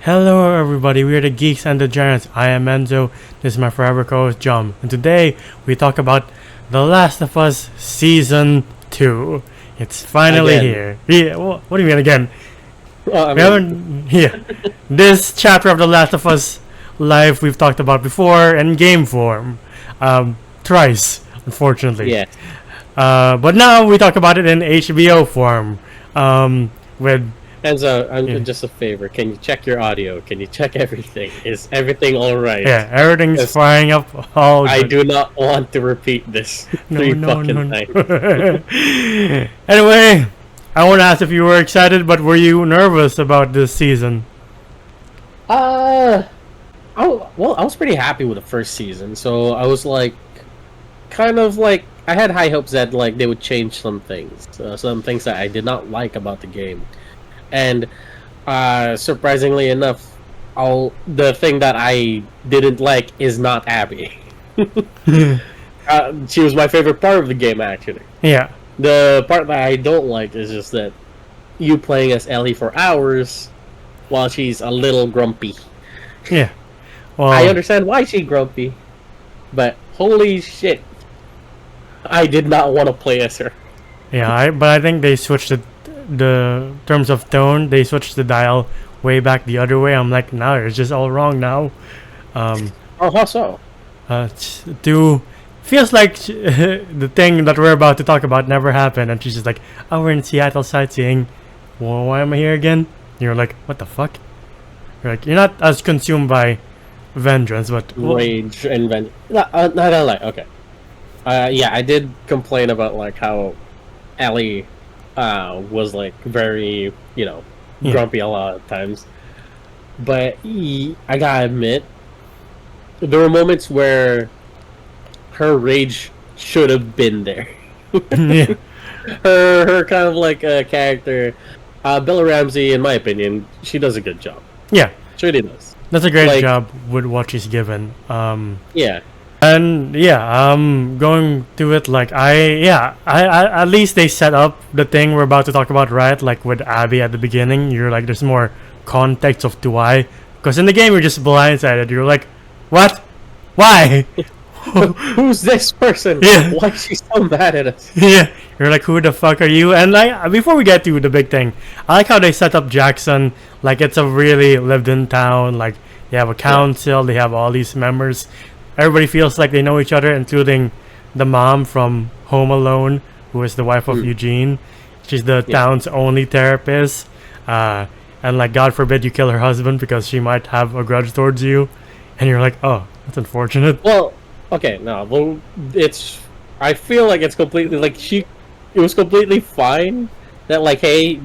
Hello everybody, we are the Geeks and the Giants. I am Enzo, this is my forever co-host Jum, and today we talk about The Last of Us Season 2. It's finally Again. here. Yeah, what do you mean again? Well, We haven't, yeah. This chapter of The Last of Us life we've talked about before in game form. Thrice, unfortunately. yeah. But now we talk about it in HBO form. With Enzo, Yeah. just a favor. Can you check your audio? Can you check everything? Is everything all right? Yeah, everything's Yes. flying up all I good. do not want to repeat this three fucking times. Anyway, I want to ask if you were excited, but were you nervous about this season? I was pretty happy with the first season, so I was like, kind of like, I had high hopes that like they would change some things that I did not like about the game, and surprisingly enough, the thing that I didn't like is not Abby. She was my favorite part of the game, actually. Yeah, The part that I don't like is just that you playing as Ellie for hours while she's a little grumpy. yeah. Well, I understand why she's grumpy, but holy shit, I did not want to play as her. yeah. But I think they switched the terms of tone. They switched the dial way back the other way. I'm like, no, it's just all wrong now. Oh, how so? To feels like the thing that we're about to talk about never happened, and she's just like, "Oh, we're in Seattle sightseeing. Well, why am I here again?" And you're like, "What the fuck?" You're like, you're not as consumed by vengeance, but Rage and not gonna lie. Okay. Yeah, I did complain about like how Ellie was like very, Yeah. grumpy a lot of times. But I gotta admit, there were moments where her rage should have been there. yeah, Her kind of like character, Bella Ramsey, in my opinion, she does a good job. yeah, She really does. that's a great Like- job with what she's given. Yeah. And yeah, going to it like I at least they set up the thing we're about to talk about, right? Like with Abby at the beginning, you're like, there's more context of to why, because in the game you're just blindsided. You're like, what? Why? Who's this person? Yeah. Why is she so mad at us? Yeah, you're like, who the fuck are you? And like, before we get to the big thing, I like how they set up Jackson like it's a really lived-in town. Like they have a council, they have all these members. Everybody feels like they know each other, including the mom from Home Alone, who is the wife of Eugene. She's the town's only therapist. And like, God forbid you kill her husband because she might have a grudge towards you. And you're like, oh, that's unfortunate. Well, okay, no, well, I feel like it's completely like it was completely fine that like, hey,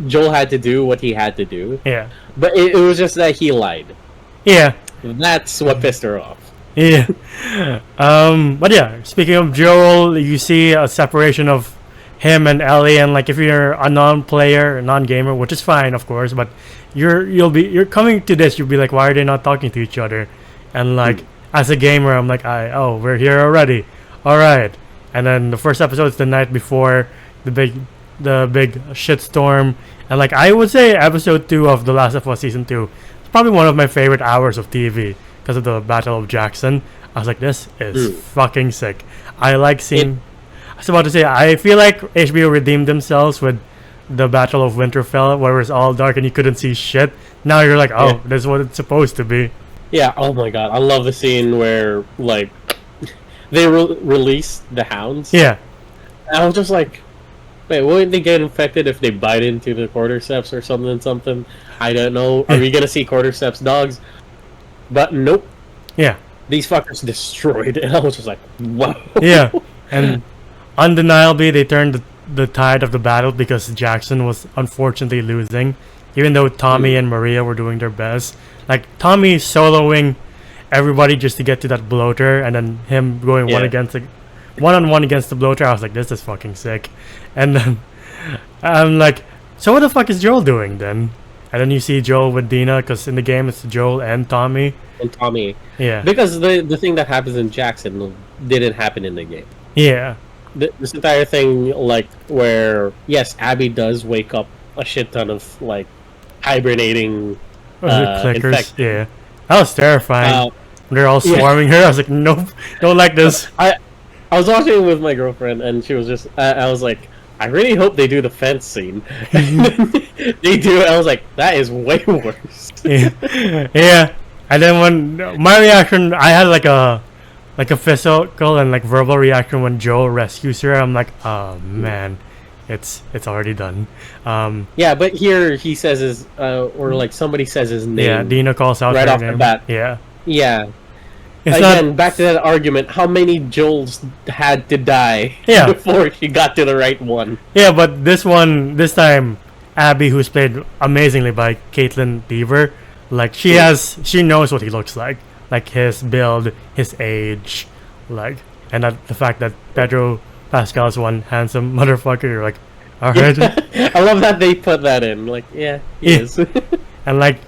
Joel had to do what he had to do, Yeah. but it was just that he lied. Yeah. That's what pissed her off. Yeah. But yeah, speaking of Joel, you see a separation of him and Ellie, and like if you're a non-player, non-gamer, which is fine, of course, but you're coming to this, you'll be like, why are they not talking to each other? And like as a gamer, I'm like, we're here already. All right. And then the first episode is the night before the big shitstorm, and like I would say episode 2 of The Last of Us season 2 is probably one of my favorite hours of TV because of the Battle of Jackson. I was like, this is fucking sick. I like seeing. I was about to say, I feel like HBO redeemed themselves with the Battle of Winterfell, where it was all dark and you couldn't see shit. Now you're like, oh, Yeah. this is what it's supposed to be. Yeah. Oh my god, I love the scene where like they release the hounds. Yeah, I was just like, wait, wouldn't they get infected if they bite into the cordyceps or something? I don't know. Are we gonna see cordyceps dogs? But nope. yeah, These fuckers destroyed, and I was just like, whoa. yeah. And undeniably, they turned the tide of the battle because Jackson was unfortunately losing, even though Tommy and Maria were doing their best. Like Tommy soloing everybody just to get to that bloater, and then him going one-on-one against the bloater. I was like, this is fucking sick. And then I'm like, so what the fuck is Joel doing then? And then you see Joel with Dina, because in the game it's Joel and Tommy. And Tommy. Yeah. Because the thing that happens in Jackson didn't happen in the game. Yeah. This entire thing, like, where, yes, Abby does wake up a shit ton of, like, hibernating Was it clickers? infected. Yeah. That was terrifying. Uh, They're all yeah. swarming her. I was like, nope, don't like this. I was watching it with my girlfriend, and she was just. I was like, I really hope they do the fence scene. They do. I was like, that is way worse. Yeah. Yeah. And then when my reaction, I had like a physical and like verbal reaction when Joel rescues her. I'm like, oh man, it's already done. Yeah, but here he says his, or like somebody says his name. Yeah, Dina calls out right her off the name. bat. Yeah. Yeah. It's Again, not. back to that argument. How many Joels had to die Yeah. before she got to the right one? Yeah, but this time, Abby, who's played amazingly by Caitlin Dever, like she knows what he looks like his build, his age, like, and the fact that Pedro Pascal is one handsome motherfucker. You're like, all right, I love that they put that in. Like, yeah, he Yeah. is. and like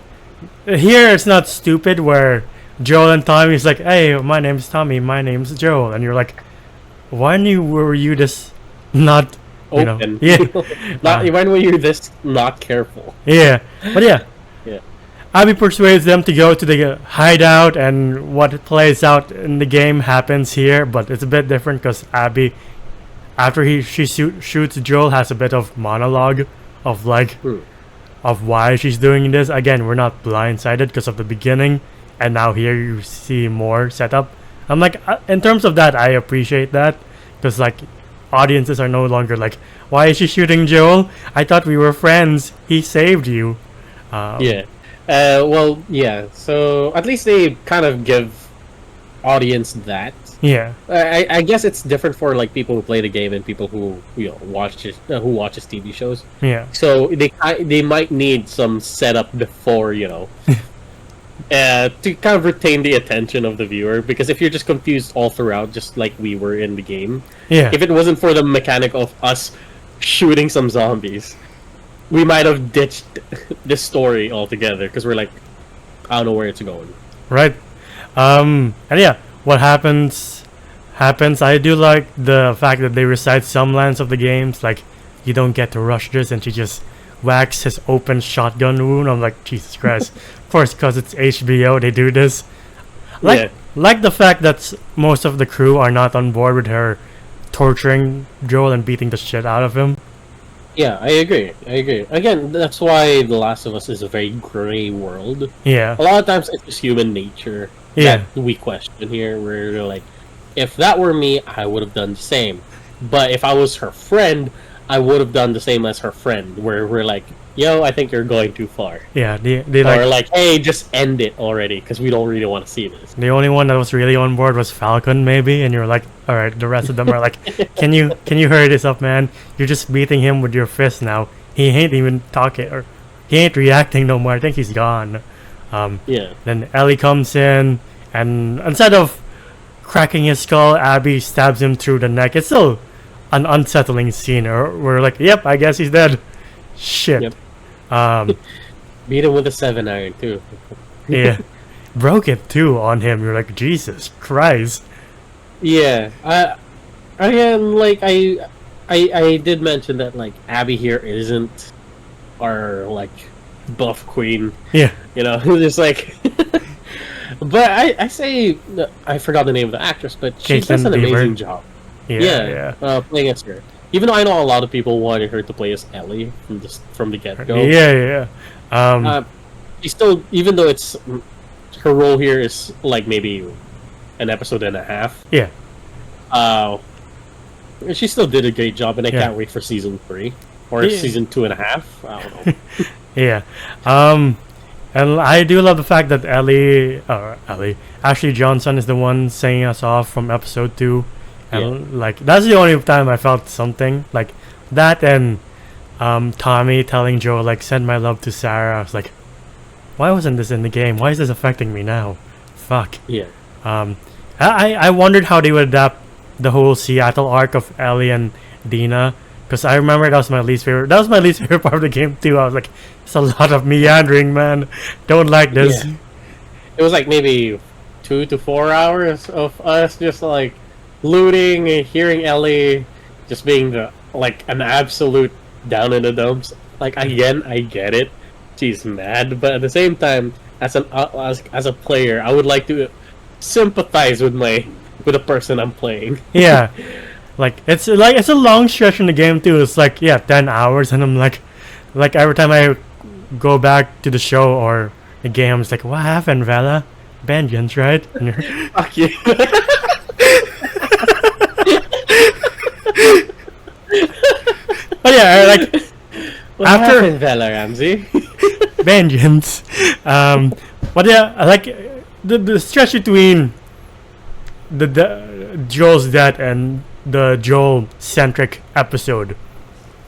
here it's not stupid where Joel and Tommy's like, hey, my name's Tommy, my name's Joel, and you're like, when were you this not Open. yeah. When were you this not careful? Yeah, but yeah. Yeah. Abby persuades them to go to the hideout, and what plays out in the game happens here, but it's a bit different because Abby, after she shoots Joel, has a bit of monologue of like of why she's doing this. Again, we're not blindsided because of the beginning, and now here you see more setup. I'm like, in terms of that, I appreciate that because like audiences are no longer like, why is she shooting Joel? I thought we were friends. He saved you. Yeah. Well, yeah. So at least they kind of give audience that. Yeah. I guess it's different for like people who play the game and people who watches TV shows. Yeah. So they might need some setup before to kind of retain the attention of the viewer, because if you're just confused all throughout, just like we were in the game, Yeah. if it wasn't for the mechanic of us shooting some zombies, we might have ditched this story altogether because we're like, I don't know where it's going. Right. And yeah, what happens. I do like the fact that they recite some lines of the games, like, you don't get to rush this, and she just whacks his open shotgun wound. I'm like, Jesus Christ. Of course, because it's HBO, they do this. Like the fact that most of the crew are not on board with her torturing Joel and beating the shit out of him. Yeah, I agree. Again, that's why The Last of Us is a very gray world. Yeah. A lot of times it's just human nature Yeah. that we question here, where they're like, if that were me, I would have done the same. But if I was her friend, I would have done the same as her friend, where we're like, yo, I think you're going too far. Yeah, they Or like, hey, just end it already, because we don't really want to see this. the only one that was really on board was Falcon, maybe, and you're like, all right. The rest of them are like, can you hurry this up, man? You're just beating him with your fist now. He ain't even talking, or he ain't reacting no more. I think he's gone. Yeah. Then Ellie comes in, and instead of cracking his skull, Abby stabs him through the neck. It's still an unsettling scene. Or we're like, yep, I guess he's dead. Shit. Yep. Um, Beat him with a 7-iron too. yeah, broke it too on him. You're like, Jesus Christ. Yeah. Again, like I did mention that like Abby here isn't our like buff queen. Yeah. Just like. But I say I forgot the name of the actress, but she does an Caitlin Dever. amazing job. Yeah. Playing as her. Even though I know a lot of people wanted her to play as Ellie from the get go. Yeah. She still, even though it's her role here is like maybe an episode and a half. Yeah. She still did a great job, and I Yeah. can't wait for season 3 or Yeah. season 2.5. I don't know. Yeah. And I do love the fact that Ashley Johnson is the one singing us off from episode 2. And like, that's the only time I felt something like that. And Tommy telling Joe, like, send my love to Sarah. I was like, why wasn't this in the game? Why is this affecting me now? Fuck. Yeah. I wondered how they would adapt the whole Seattle arc of Ellie and Dina, because I remember that was my least favorite. That was my least favorite part of the game too. I was like, it's a lot of meandering, man. Don't like this. Yeah. It was like maybe 2 to 4 hours of us just like looting and hearing Ellie just being an absolute down in the dumps. Like, again, I get it. she's mad, but at the same time, as a player, I would like to sympathize with the person I'm playing. Yeah, like it's a long stretch in the game too. It's like, yeah, 10 hours, and I'm like every time I go back to the show or the game, I'm just like, what happened, Vela? Vengeance, right? And you're, Fuck you. but yeah, like What after happened, Vela Ramsey? vengeance. But yeah, I like the stretch between the Joel's death and the Joel centric episode.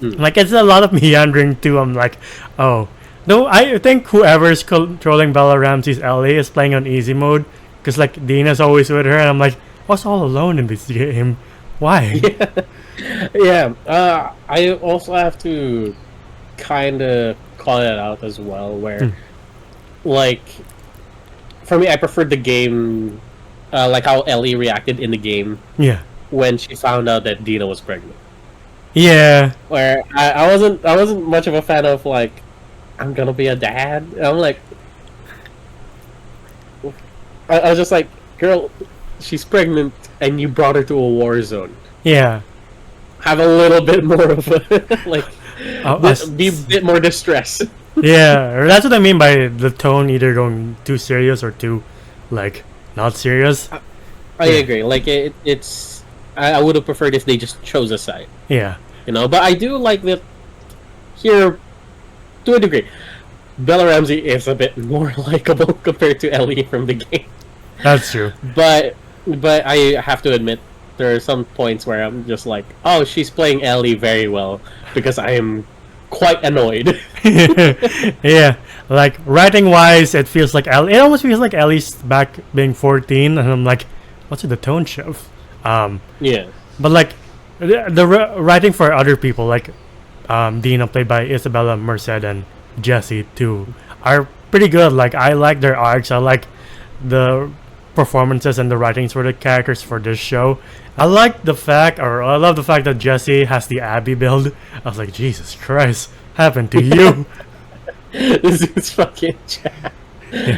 Like it's a lot of meandering too. I'm like, oh no, I think whoever's controlling Bella Ramsey's Ellie is playing on easy mode, because like Dina's always with her, and I'm like, I was all alone in this game. Why? Yeah. I also have to kind of call it out as well, where like for me, I preferred the game, like how Ellie reacted in the game Yeah. when she found out that Dina was pregnant. Yeah. Where I wasn't much of a fan of like, I'm gonna be a dad. I'm like, I was just like, girl, she's pregnant and you brought her to a war zone. Yeah. Have a little bit more of a like, Oh, be a bit more distressed. Yeah, that's what I mean by the tone either going too serious or too, like, not serious. I agree. Like it's, I would have preferred if they just chose a side. Yeah. You know, but I do like that here, to a degree. Bella Ramsey is a bit more likable compared to Ellie from the game. That's true. But I have to admit, there are some points where I'm just like, oh, she's playing Ellie very well, because I am quite annoyed. Yeah, like writing wise, it feels like Ellie. It almost feels like Ellie's back being 14, and I'm like, what's with the tone shift? Yeah. But like the writing for other people, like Dina, played by Isabella Merced, and Jesse too, are pretty good. Like I like their arcs. I like the performances and the writings for the characters for this show. I love the fact that Jesse has the Abby build. I was like, Jesus Christ, happened to you? This is fucking Chad.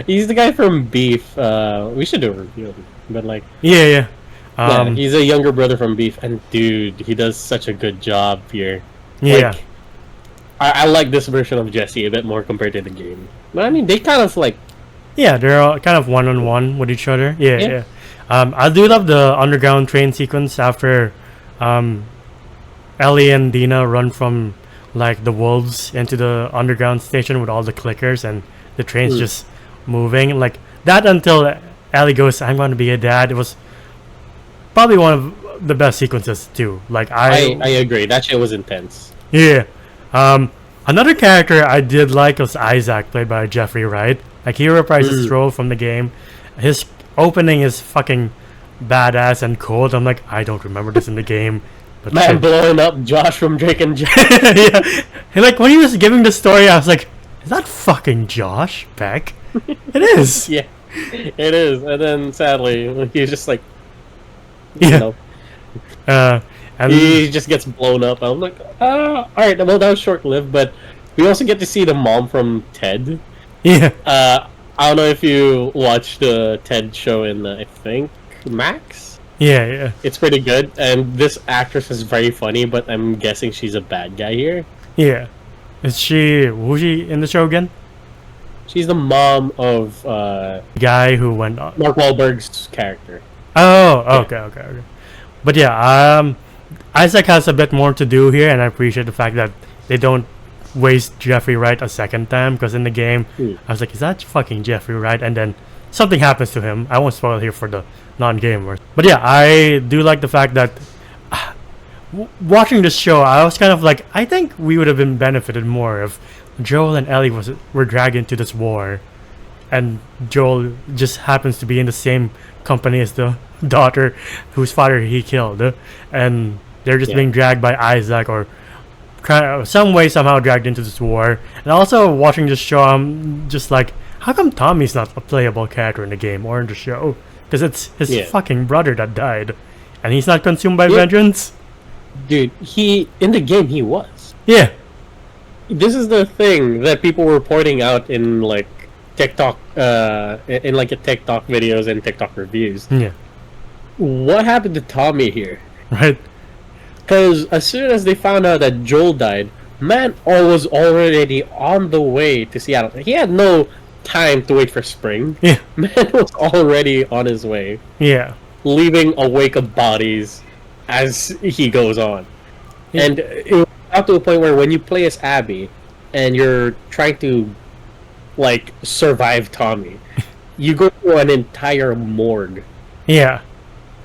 He's the guy from Beef. We should do a review of him. But like, Yeah. yeah, he's a younger brother from Beef, and dude, he does such a good job here. Yeah. Like, I like this version of Jesse a bit more compared to the game. But I mean, they kind of like, Yeah, they're all kind of one-on-one with each other. Yeah. I do love the underground train sequence after Ellie and Dina run from like the wolves into the underground station with all the clickers and the trains just moving. Like that until Ellie goes, I'm going to be a dad. It was probably one of the best sequences too. Like I agree. That shit was intense. Yeah. Another character I did like was Isaac, played by Jeffrey Wright. Like he reprised his role from the game. His opening is fucking badass and cold. I'm like, I don't remember this in the game. But Man shit. blowing up Josh from Drake and Josh. Yeah. And like when he was giving the story, I was like, is that fucking Josh Beck? It is. Yeah, it is. And then sadly, he's just like, Yeah. you know, And he just gets blown up. I'm like, all right. Well, that was short lived, but we also get to see the mom from Ted. yeah. I don't know if you watched the Ted show in, I think, Max? Yeah. It's pretty good, and this actress is very funny, but I'm guessing she's a bad guy here. Yeah. Who's she in the show again? She's the mom of The guy who went on. Mark Wahlberg's character. Oh, okay. But yeah, Isaac has a bit more to do here, and I appreciate the fact that they don't waste Jeffrey Wright a second time, because in the game, I was like, is that fucking Jeffrey Wright? And then something happens to him. I won't spoil here for the non-gamers. But yeah, I do like the fact that watching this show, I was kind of like, I think we would have been benefited more if Joel and Ellie were dragged into this war, and Joel just happens to be in the same company as the daughter whose father he killed, and they're just being dragged by Isaac or some way somehow dragged into this war. And also watching this show, I'm just like, how come Tommy's not a playable character in the game or in the show? Because it's his fucking brother that died, and he's not consumed by vengeance. Dude, in the game he was. Yeah. this is the thing that people were pointing out in like TikTok, in like a TikTok videos and TikTok reviews. Yeah. What happened to Tommy here? Right. Because as soon as they found out that Joel died, man was already on the way to Seattle. He had no time to wait for spring. Yeah. Man was already on his way, Yeah. leaving a wake of bodies as he goes on. Yeah. And it got to a point where when you play as Abby and you're trying to like survive Tommy, you go through an entire morgue. Yeah.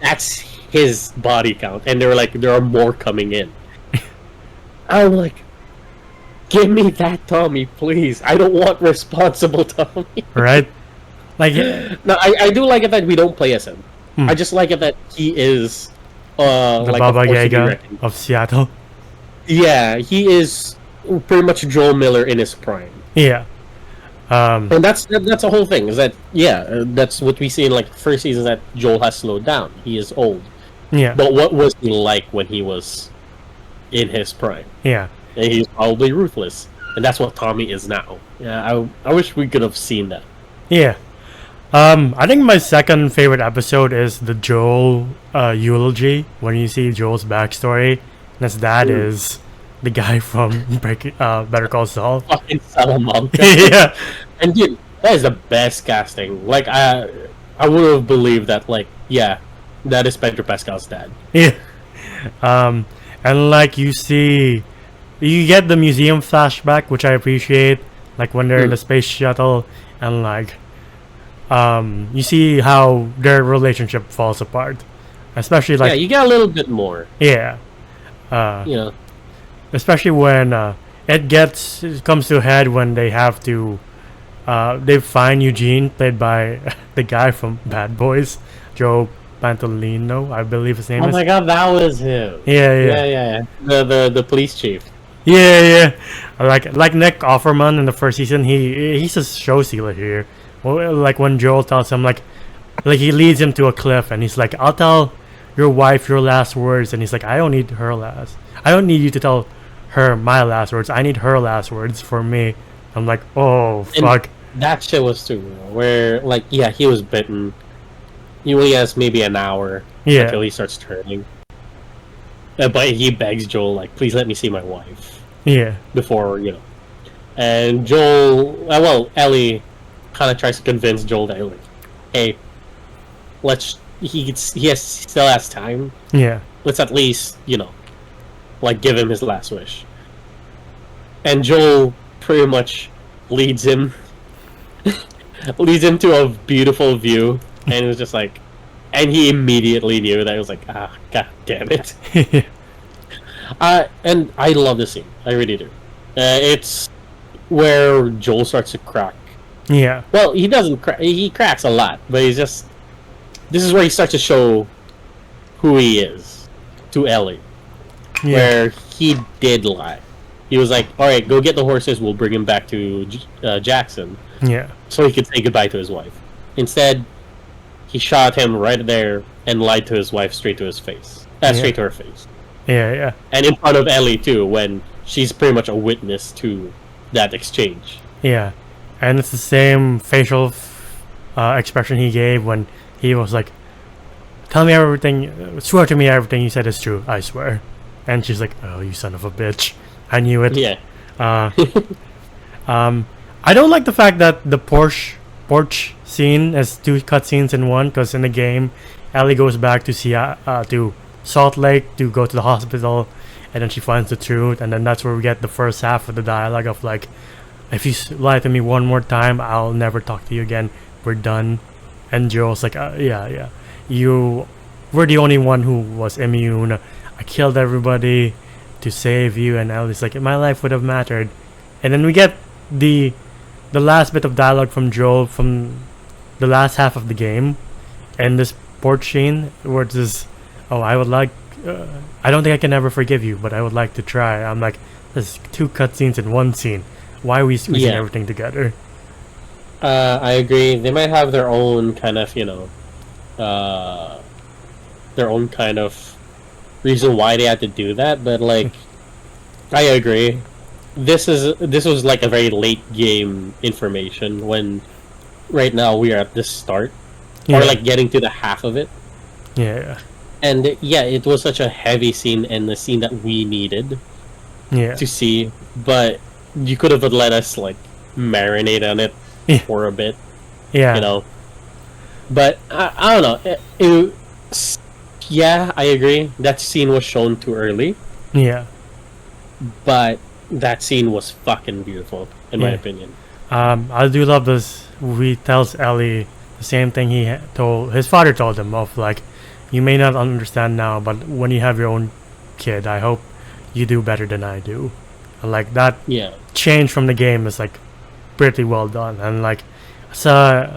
That's his body count, and they're like, there are more coming in. I'm like, give me that Tommy, please. I don't want responsible Tommy. Right. Like. No, I do like it that we don't play as him. I just like it that he is The like Baba a force to be Yaga reckoned. of Seattle. Yeah, he is pretty much Joel Miller in his prime. Yeah. And that's the whole thing. Is that that's what we see in like first season, that Joel has slowed down. He is old. Yeah. But what was he like when he was in his prime? Yeah. And he's probably ruthless, and that's what Tommy is now. Yeah, I wish we could have seen that. Yeah. I think my second favorite episode is the Joel eulogy, when you see Joel's backstory. And his dad is the guy from Better Call Saul. Fucking Salamanca. Yeah. And dude, that is the best casting. Like I would have believed that. Like that is Pedro Pascal's dad. Yeah. And like you get the museum flashback, which I appreciate. Like when they're in the space shuttle, and like, you see how their relationship falls apart, especially like you get a little bit more. yeah, especially when it comes to a head when they have to they find Eugene, played by the guy from Bad Boys, Joe Pantolino, I believe his name is. Oh my god, that was him. Yeah. The police chief. Yeah. Like Nick Offerman in the first season, he's a show stealer here. Well, like when Joel tells him like he leads him to a cliff, and he's like, "I'll tell your wife your last words," and he's like, "I don't need her last. I don't need you to tell her my last words. I need her last words for me." I'm like, "Oh fuck." And that shit was too real. Where like he was bitten. He only has maybe an hour until he starts turning. But he begs Joel, like, please let me see my wife. Yeah. Before, And Joel, Ellie kind of tries to convince Joel that, like, hey, he still has time. Yeah. Let's at least, like, give him his last wish. And Joel pretty much leads him to a beautiful view. And it was just like, and he immediately knew that. It was like, god damn it. And I love this scene. I really do. It's where Joel starts to crack. Yeah. Well, he doesn't crack. He cracks a lot, but this is where he starts to show who he is to Ellie. Yeah. Where he did lie. He was like, alright, go get the horses. We'll bring him back to Jackson. Yeah. So he could say goodbye to his wife. Instead, he shot him right there and lied to his wife straight to his face. Straight to her face. Yeah. And in front of Ellie, too, when she's pretty much a witness to that exchange. Yeah. And it's the same facial expression he gave when he was like, tell me everything, swear to me everything you said is true, I swear. And she's like, oh, you son of a bitch. I knew it. Yeah. I don't like the fact that the porch scene is two cutscenes in one, because in the game, Ellie goes back to Salt Lake to go to the hospital, and then she finds the truth, and then that's where we get the first half of the dialogue of like, if you lie to me one more time, I'll never talk to you again. We're done. And Joel's like, yeah, you were the only one who was immune. I killed everybody to save you, and Ellie's like, my life would have mattered. And then we get the last bit of dialogue from Joel from the last half of the game, and this porch scene where it's just, I would like, I don't think I can ever forgive you, but I would like to try. I'm like, there's two cutscenes in one scene. Why are we squeezing everything together? I agree. They might have their own kind of, their own kind of reason why they had to do that, but like, I agree. this was like a very late game information when right now we are at the start Yeah. or like getting to the half of it. Yeah. And yeah, it was such a heavy scene and the scene that we needed Yeah. to see, but you could have let us like marinate on it Yeah. for a bit, Yeah. you know. But I don't know. Yeah, I agree. That scene was shown too early, Yeah. but that scene was fucking beautiful, in my Yeah. opinion. I do love this. He tells Ellie the same thing told his father told him of like, you may not understand now, but when you have your own kid, I hope you do better than I do. And like that Yeah. change from the game is like pretty well done, and like so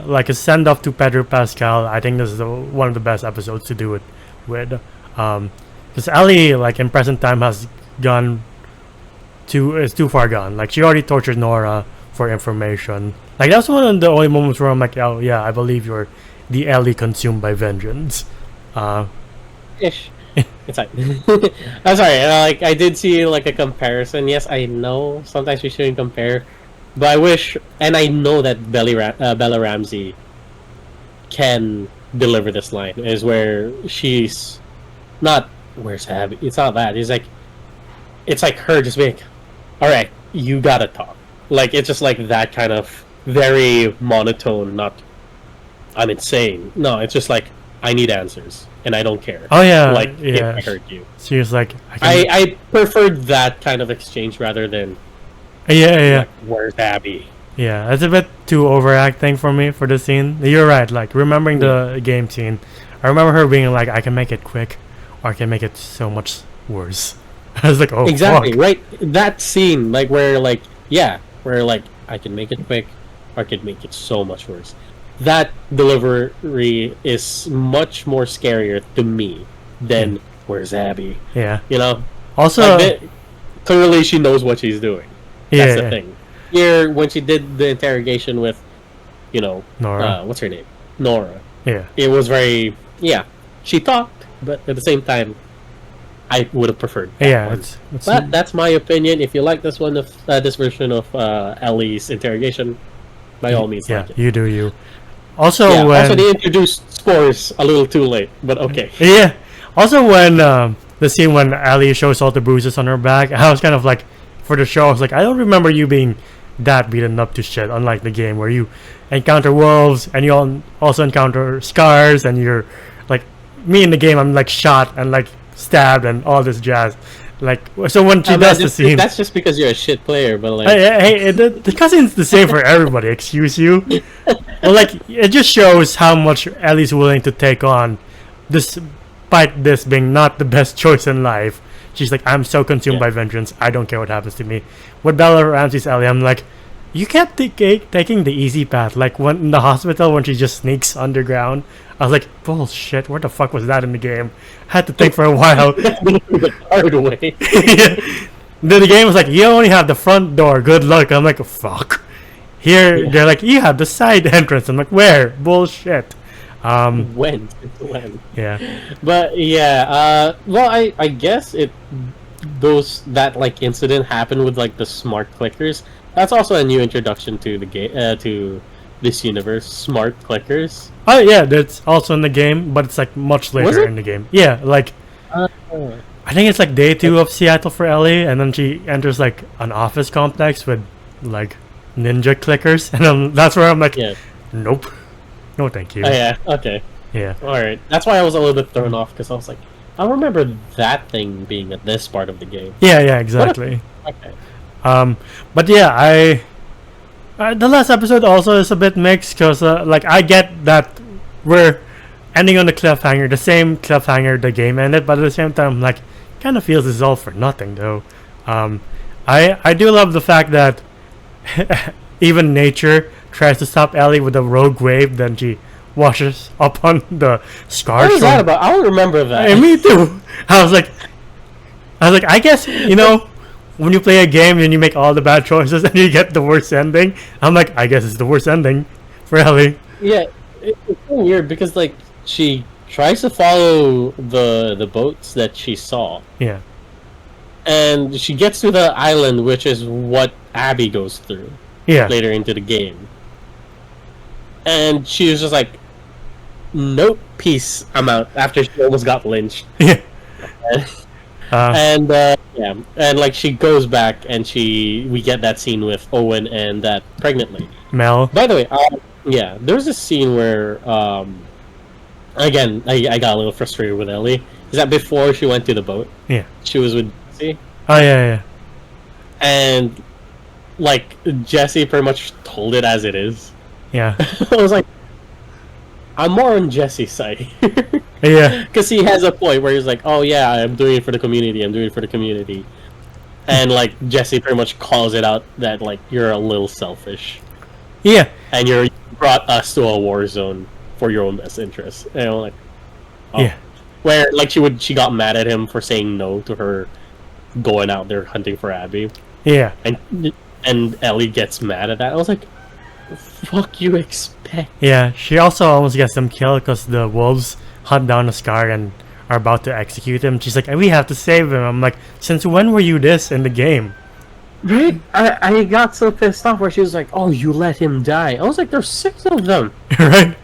like a send off to Pedro Pascal. I think this is one of the best episodes to do it with, because Ellie like in present time has gone too far gone. Like she already tortured Nora for information. Like that's one of the only moments where I'm like, oh yeah, I believe you're the Ellie consumed by vengeance. Ish. It's like I'm sorry. Like I did see like a comparison. Yes, I know sometimes we shouldn't compare, but I wish, and I know that Bella Ramsey can deliver this line. Is where she's not. Where's Abby? It's not that. It's like her just being, all right, you gotta talk. Like it's just like that kind of very monotone. Not, I'm insane. No, it's just like I need answers and I don't care. Oh yeah, Like yeah. if I hurt you. She was like, I preferred that kind of exchange rather than yeah. like, where's Abby? Yeah, it's a bit too overacting for me for this scene. You're right. Like remembering the game scene, I remember her being like, "I can make it quick, or I can make it so much worse." I was like, "Oh, Exactly, fuck." right? That scene, like where like where like I can make it quick, or I could make it so much worse. That delivery is much more scarier to me than where's Abby? Yeah. You know, Also, like, clearly she knows what she's doing. That's yeah, the thing. Here, when she did the interrogation with, Nora. what's her name? Nora. Yeah, It was very, she talked, but at the same time, I would have preferred that yeah. one. It's But that's my opinion. If you like this one, this version of Ellie's interrogation, by all means, yeah. like it. You do you. Also, Yeah. when Also, they introduced spores a little too late, but okay. yeah. Also, when the scene when Ellie shows all the bruises on her back, I was kind of like, for the show, I was like, I don't remember you being that beaten up to shit. Unlike the game where you encounter wolves and you also encounter scars, and you're like, me in the game, I'm like shot and like stabbed and all this jazz. Like, so when she does the scene, That's just because you're a shit player, but like, hey, the cutscene's the same for everybody. Excuse you. Well, like it just shows how much Ellie's willing to take on, despite this being not the best choice in life. She's like, I'm so consumed by vengeance. I don't care what happens to me. With Bella Ramsey's Ellie, I'm like, you kept taking the easy path. Like when in the hospital when she just sneaks underground, I was like, bullshit. Where the fuck was that in the game? Had to think for a while. the hard way. Then the game was like, you only have the front door. Good luck. I'm like, fuck. Here they're like, you have the side entrance. I'm like, where? Bullshit. When? Yeah. But yeah, well, I guess that like incident happened with like the smart clickers. That's also a new introduction to the game, to this universe. Smart clickers. Oh yeah, that's also in the game, but it's like much Was later it? in the game. Yeah, like I think it's like day 2 of Seattle for Ellie, and then she enters like an office complex with like ninja clickers, and that's where I'm like, Yeah. nope, no thank you. Oh yeah. Okay. Yeah. All right. That's why I was a little bit thrown off because I was like, I don't remember that thing being at this part of the game. Yeah, exactly. Okay. But yeah, the last episode also is a bit mixed because like I get that we're ending on the cliffhanger, the same cliffhanger the game ended, but at the same time, like, kind of feels this is all for nothing though. I do love the fact that even nature tries to stop Ellie with a rogue wave, then she washes up on the scars. What was that about? I don't remember that. Hey, me too. I was like, I guess when you play a game and you make all the bad choices and you get the worst ending. I'm like, I guess it's the worst ending for Ellie. Yeah, it's so weird because like she tries to follow the boats that she saw, Yeah. and she gets to the island, which is what Abby goes through Yeah. later into the game. And she was just like, nope, peace, I'm out, after she almost got lynched. Yeah. And yeah, and like she goes back and we get that scene with Owen and that pregnant lady. Mel. By the way, yeah, there's a scene where again, I got a little frustrated with Ellie. Is that before she went to the boat? Yeah. She was with Jesse. Oh yeah. And like Jesse pretty much told it as it is. Yeah. I was like, I'm more on Jesse's side. Yeah. Because he has a point where he's like, oh yeah, I'm doing it for the community, I'm doing it for the community. And like Jesse pretty much calls it out that like you're a little selfish. Yeah. And you brought us to a war zone for your own best interest. And I'm like, oh. Yeah. Where like she got mad at him for saying no to her going out there hunting for Abby. Yeah. And Ellie gets mad at that. I was like, fuck you expect? Yeah. She also almost gets him killed because the wolves hunt down a Scar and are about to execute him. She's like, we have to save him. I'm like, since when were you this in the game? Right? I got so pissed off where she was like, oh, you let him die. I was like, there's 6 of them. Right?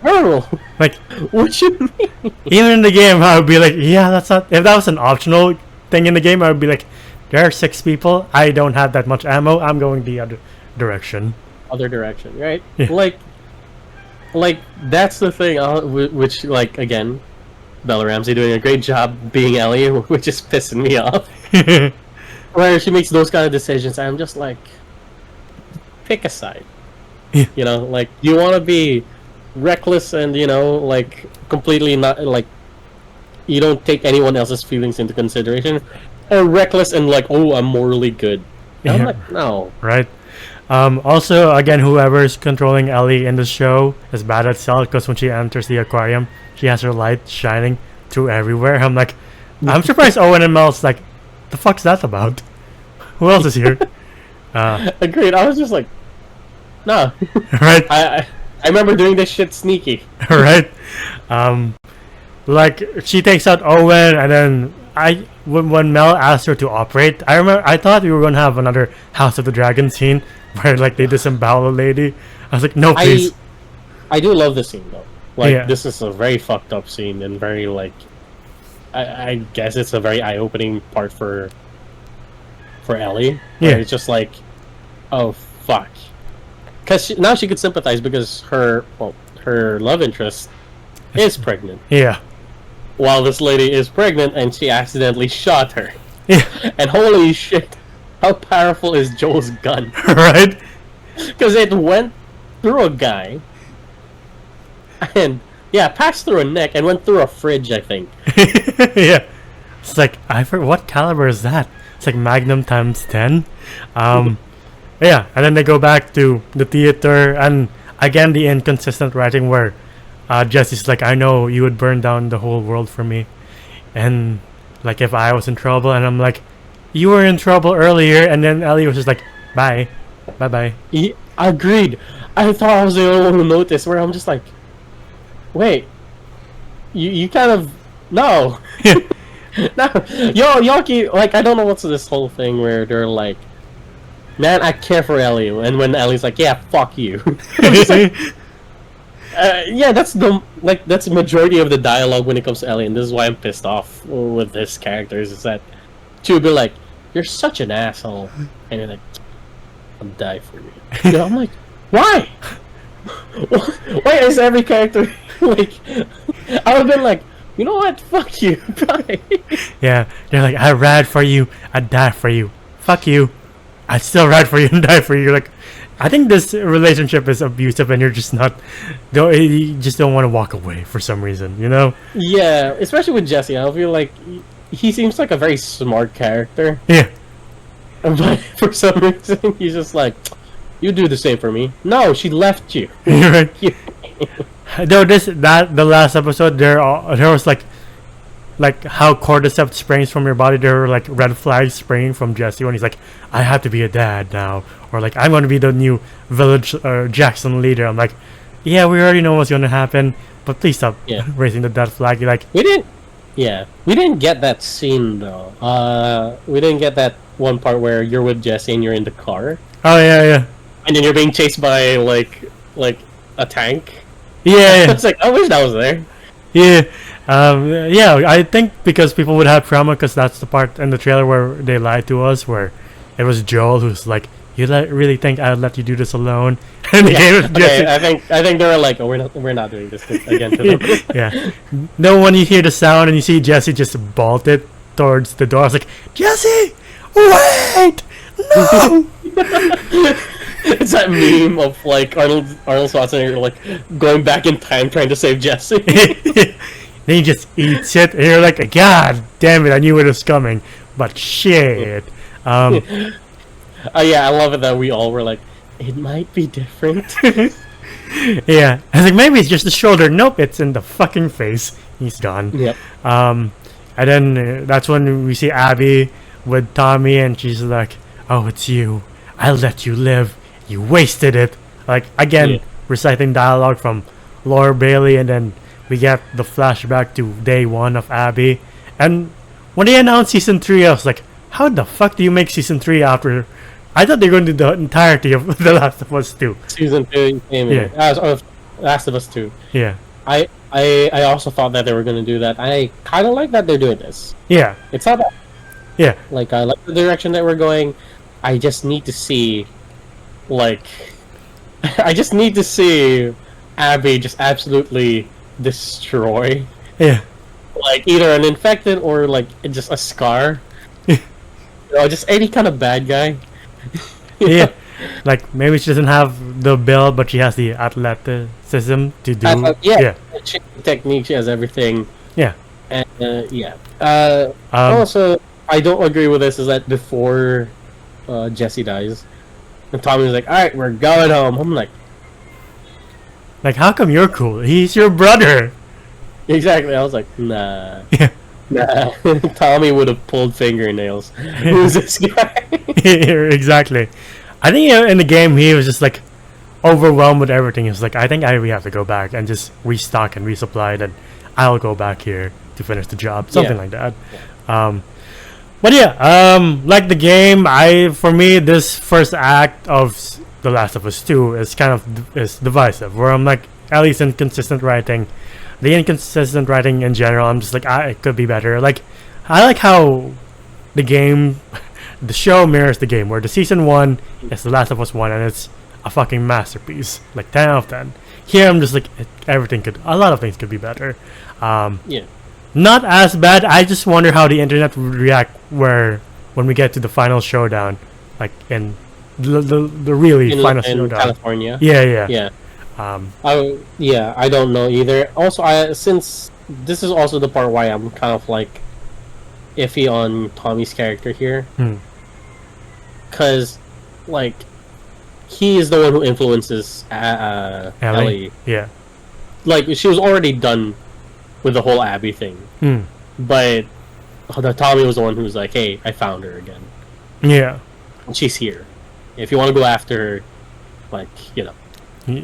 Girl. Like, What you mean? even in the game, I would be like, yeah, that's not. If that was an optional thing in the game, I would be like, there are 6 people. I don't have that much ammo. I'm going the other direction. Other direction, right? Yeah. Like that's the thing. Which, like, again, Bella Ramsey doing a great job being Ellie, which is pissing me off. Where she makes those kind of decisions, I'm just like, pick a side. Yeah. You know, like, you want to be reckless and, you know, like, completely not, like, you don't take anyone else's feelings into consideration, or reckless and like, oh, I'm morally good. And I'm Yeah. like, no. Right. Also, again, whoever's controlling Ellie in the show is bad at stealth because when she enters the aquarium, she has her light shining through everywhere. I'm like, I'm surprised Owen and Mel's like, the fuck's that about? Who else is here? Agreed. I was just like, no. Right. I remember doing this shit sneaky. Right. Like she takes out Owen, and then when Mel asked her to operate, I thought we were gonna have another House of the Dragon scene where like they disembowel a lady. I was like, no, please. I do love this scene though. Like, Yeah. this is a very fucked up scene and very like, I guess it's a very eye-opening part for Ellie. Yeah. It's just like, oh fuck, because now she could sympathize because her love interest is pregnant. Yeah. While this lady is pregnant and she accidentally shot her. Yeah. And holy shit, how powerful is Joel's gun? Right. Because it went through a guy, and yeah, passed through a neck and went through a fridge, I think. Yeah. It's like what caliber is that? It's like Magnum times 10. Yeah, and then they go back to the theater, and again the inconsistent writing where Jesse's like, I know you would burn down the whole world for me, and like if I was in trouble, and I'm like, you were in trouble earlier, and then Ellie was just like, bye bye. Agreed. I thought I was the only one who noticed, where I'm just like, wait, you kind of, no. No, y'all keep, like, I don't know what's this whole thing where they're like, man, I care for Ellie, and when Ellie's like, yeah, fuck you. I'm just like, yeah, that's the majority of the dialogue when it comes to Ellie, and this is why I'm pissed off with this characters, is that she would be like, you're such an asshole, and you're like, I'll die for you. You know, I'm like, why? Why is every character like? I would've been like, you know what? Fuck you. Bye. Yeah, they're like, I ride for you, I die for you. Fuck you. I still ride for you and die for you. You're like, I think this relationship is abusive, and you're just not. You just don't want to walk away for some reason, you know? Yeah, especially with Jesse. I feel like he seems like a very smart character, Yeah. but for some reason he's just like, you do the same for me. No, she left you. You're right. Though the last episode there was like how cordyceps springs from your body. There were like red flags springing from Jesse when he's like, I have to be a dad now, or like, I'm going to be the new village Jackson leader. I'm like, yeah, we already know what's going to happen, but please stop Yeah. raising the dead flag. You're like, We Yeah, we didn't get that scene though. We didn't get that one part where you're with Jesse and you're in the car, Oh yeah, yeah, and then you're being chased by like a tank. yeah, It's like I wish that was there. yeah. Yeah, I think because people would have trauma because that's the part in the trailer where they lied to us, where it was Joel who's like, "You really think I'd let you do this alone?" And the game was Okay, Jesse. I think they were like, oh, we're not doing this again to them. Yeah. No, when you hear the sound and you see Jesse just bolted towards the door, I was like, Jesse, wait, no. It's that meme of like Arnold Schwarzenegger like going back in time trying to save Jesse. Then he just eats it, and you're like, God damn it, I knew it was coming, but shit. Yeah, I love it that we all were like, it might be different. Yeah, I was like, maybe it's just the shoulder. Nope, it's in the fucking face. He's gone. Yep. And then that's when we see Abby with Tommy, and she's like, "Oh, it's you. I let you live. You wasted it." Like again, Yeah. reciting dialogue from Laura Bailey, and then we get the flashback to day one of Abby. And when they announced season 3, I was like, "How the fuck do you make season 3 after?" I thought they were going to do the entirety of The Last of Us 2. Season 2 came in. Last of Us 2. Yeah, I also thought that they were going to do that. I kind of like that they're doing this. yeah, It's not bad. yeah. Like, I like the direction that we're going. I just need to see, like, I just need to see Abby just absolutely destroy, Yeah. like, either an infected or, like, just a scar. Just any kind of bad guy. Yeah. Like maybe she doesn't have the build, but she has the athleticism to do. Yeah. She has the technique, she has everything. Yeah. And, yeah. Um, Also, I don't agree with this, is that before Jesse dies, and Tommy's like, alright, we're going home. I'm like, like how come you're cool? He's your brother. exactly. I was like, nah. Yeah. Nah. Tommy would have pulled fingernails. Who's this guy? Exactly. I think in the game he was just like overwhelmed with everything. He was like, I think we have to go back and just restock and resupply. Then I'll go back here to finish the job, something like that. But yeah, like the game, for me this first act of The Last of Us 2 is kind of is divisive. Where I'm like, at least inconsistent writing. The inconsistent writing in general, I'm just like, it could be better. Like, I like how the game, the show mirrors the game, where the season 1 is The Last of Us 1, and it's a fucking masterpiece, like 10 out of 10. Here, I'm just like, a lot of things could be better. Yeah. Not as bad. I just wonder how the internet would react when we get to the final showdown, like in the really final in showdown. California. Yeah. Yeah. I don't know either. Also, since this is also the part why I'm kind of like iffy on Tommy's character here, because like he is the one who influences Ellie. Yeah. Like she was already done with the whole Abby thing, but the Tommy was the one who was like, "Hey, I found her again. Yeah. She's here. If you want to go after her, like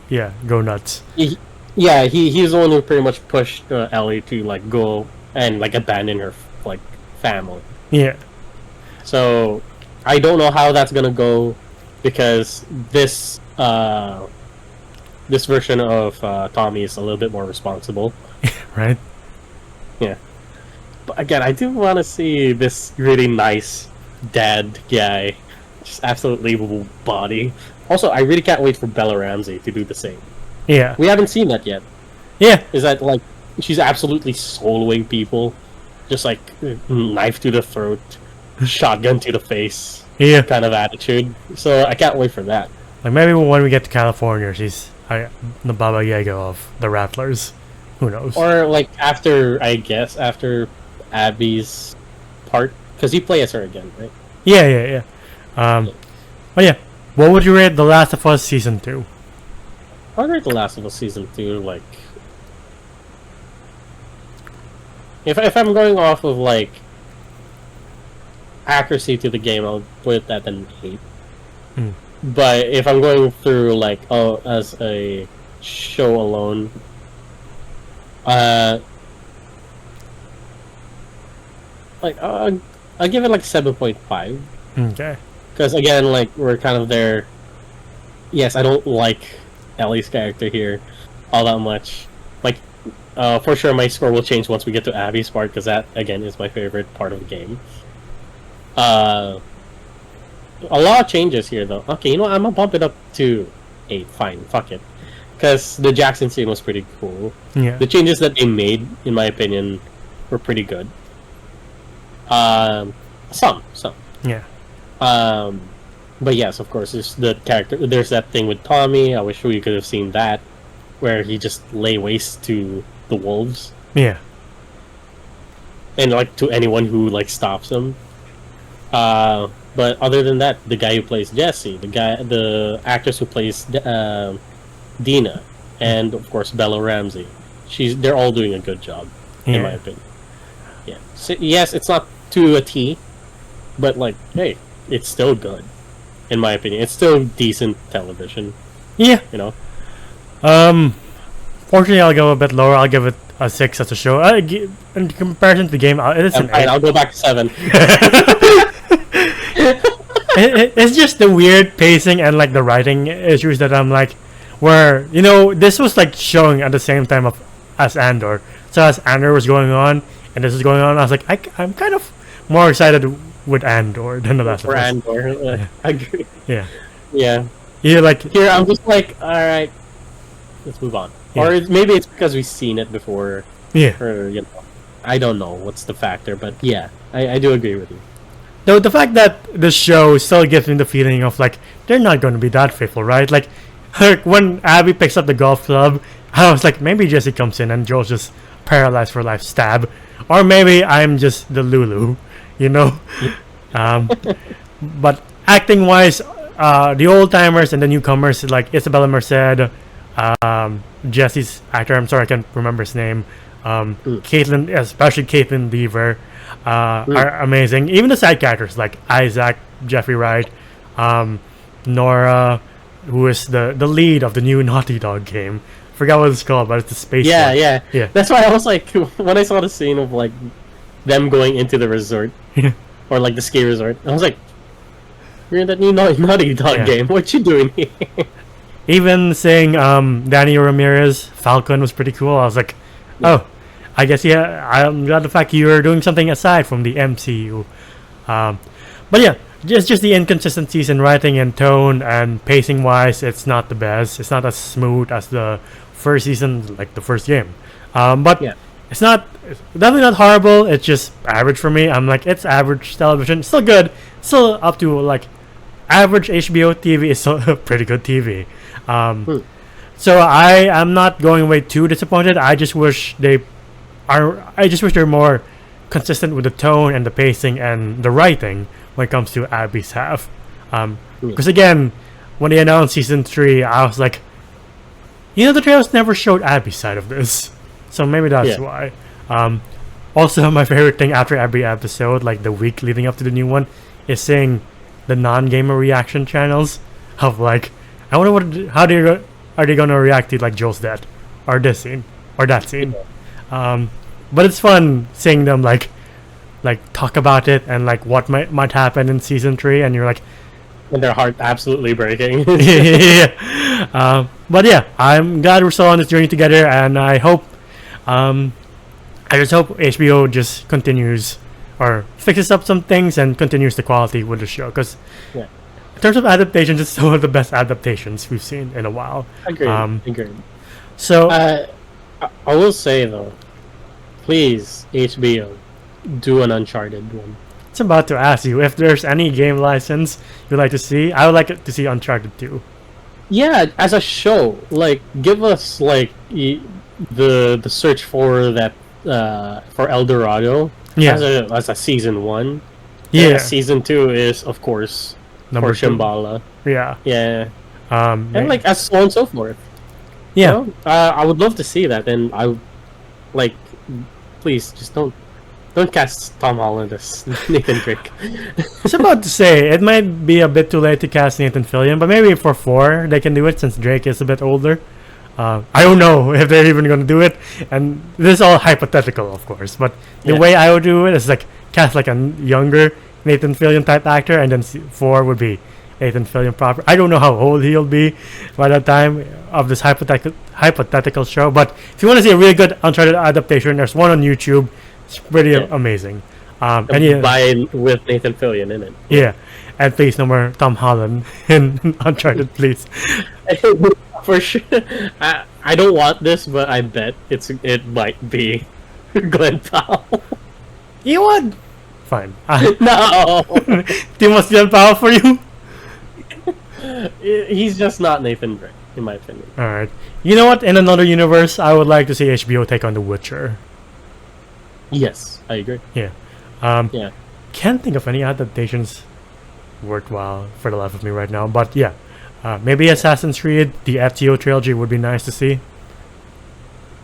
Yeah, go nuts. he's the one who pretty much pushed Ellie to like go and like abandon her like family. Yeah. So I don't know how that's gonna go, because this version of Tommy is a little bit more responsible. Right? Yeah. But again, I do want to see this really nice dad guy, just absolutely body. Also, I really can't wait for Bella Ramsey to do the same. Yeah. We haven't seen that yet. Yeah. Is that like she's absolutely soloing people, just like knife to the throat, shotgun to the face, Yeah. kind of attitude. So I can't wait for that. Like maybe when we get to California, she's the Baba Yaga of the Rattlers. Who knows? Or like after Abby's part, because you play as her again, right? Yeah. But yeah, what would you rate The Last of Us Season 2? I'd rate The Last of Us Season 2, like... If I'm going off of, like, accuracy to the game, I'll put it at an 8. But if I'm going through, like, as a show alone, like I'll give it like 7.5 Okay. because again, like we're kind of there. Yes, I don't like Ellie's character here all that much. Like, for sure, my score will change once we get to Abby's part because that again is my favorite part of the game. A lot of changes here though. Okay, you know what? I'm gonna bump it up to 8. Fine, fuck it. Because the Jackson scene was pretty cool. Yeah. The changes that they made, in my opinion, were pretty good. Some. Yeah. But yes, of course, there's the character. There's that thing with Tommy. I wish we could have seen that, where he just lay waste to the wolves Yeah. and like to anyone who like stops him. But other than that, the guy who plays Jesse, the actress who plays Dina, and of course Bella Ramsey, they're all doing a good job, in my opinion. Yeah. So, yes, it's not to a T, but like, hey, it's still good, in my opinion. It's still decent television. Yeah. You know. Fortunately, I'll go a bit lower. I'll give it a 6 as a show. In comparison to the game, it is an 8. I'll go back to 7. It's just the weird pacing and like the writing issues that I'm like, where this was like showing at the same time as Andor. So as Andor was going on and this is going on, I was like, I'm kind of more excited with Andor than the last. For Andor, I agree. Yeah. Yeah. Yeah, like Here, I'm just like, all right, let's move on. Yeah. Or maybe it's because we've seen it before. Yeah. Or I don't know what's the factor, but yeah, I do agree with you. Though the fact that the show still gives me the feeling of like they're not going to be that faithful, right? Like when Abby picks up the golf club, I was like, maybe Jesse comes in and Joel's just paralyzed for life, stab, or maybe I'm just the Lulu, But acting wise, the old timers and the newcomers like Isabella Merced, Jesse's actor, I'm sorry I can't remember his name, Caitlin, especially Caitlin Deaver, are amazing. Even the side characters like Isaac, Jeffrey Wright, Nora, who is the lead of the new Naughty Dog game. Forgot what it's called, but it's the space one. Yeah. That's why I was like, when I saw the scene of like them going into the resort or like the ski resort, I was like, you're in that new Naughty Dog game. What you doing here? Even seeing Danny Ramirez Falcon was pretty cool. I was like, oh, I guess I'm glad the fact you're doing something aside from the MCU. But yeah, just the inconsistencies in writing and tone and pacing wise, it's not the best. It's not as smooth as the first season, like the first game. But it's definitely not horrible. It's just average for me. I'm like, it's average television. Still good. Still up to like average HBO TV is still pretty good TV. So I am not going away too disappointed. I just wish they're more consistent with the tone and the pacing and the writing when it comes to Abby's half. Because again, when they announced season 3, I was like, the trailers never showed Abby's side of this, so maybe that's why. Also, my favorite thing after every episode, like the week leading up to the new one, is seeing the non-gamer reaction channels of like, I wonder how are they gonna react to like Joel's death or this scene or that scene. But it's fun seeing them like talk about it and like what might happen in season 3, and you're like, and their heart absolutely breaking. But yeah, I'm glad we're still on this journey together, and I just hope HBO just continues or fixes up some things and continues the quality with the show, because in terms of adaptations, it's some of the best adaptations we've seen in a while. Agreed. So I will say though, please HBO, do an Uncharted one. it's about to ask you if there's any game license you'd like to see. I would like to see Uncharted 2. Yeah, as a show, like give us like the search for that for El Dorado as a season 1. Season 2 is of course Number for 2. Shambhala. Yeah. And like as so on and so forth. Yeah. I would love to see that, and I like, please just don't cast Tom Holland as Nathan Drake. I was about to say it might be a bit too late to cast Nathan Fillion, but maybe for 4 they can do it since Drake is a bit older. I don't know if they're even gonna do it, and this is all hypothetical, of course. But the Yeah. way I would do it is like cast like a younger Nathan Fillion type actor, and then 4 would be Nathan Fillion proper. I don't know how old he'll be by the time of this hypothetical show. But if you want to see a really good Uncharted adaptation, there's one on YouTube. It's pretty Yeah. amazing. And yeah, With Nathan Fillion in it. yeah, and please no more Tom Holland in Uncharted, please. For sure. I don't want this, but I bet it might be Glenn Powell. You would. Fine. No, Timo's Powell for you. he's just not Nathan Drake, in my opinion. All right. You know what? In another universe, I would like to see HBO take on The Witcher. Yes, I agree. Yeah. Yeah. Can't think of any adaptations worthwhile for the life of me right now. But yeah, maybe Assassin's Creed, the FTO trilogy would be nice to see.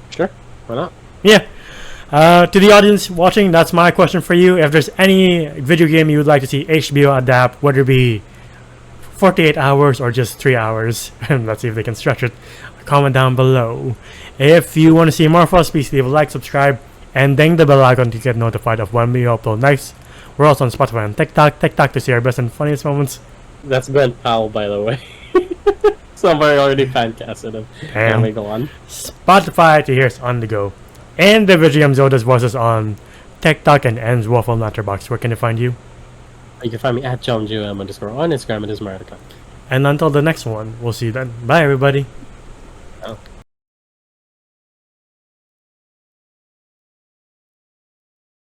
Sure. Why not? Yeah. To the audience watching, that's my question for you. If there's any video game you would like to see HBO adapt, whether it be 48 hours or just 3 hours, and let's see if they can stretch it, comment down below. If you want to see more of us, please leave a like, subscribe, and ding the bell icon to get notified of when we upload next. We're also on Spotify and TikTok to see our best and funniest moments. That's Glenn Powell, by the way. Somebody already fan casted him. Anyway, go on. Spotify to hear us on the go. And the VGM Zoda's voices on TikTok and N's Waffle Letterboxd. Where can they find you? You can find me at JohnJM_on Instagram. It is Marica. And until the next one, we'll see you then. Bye, everybody.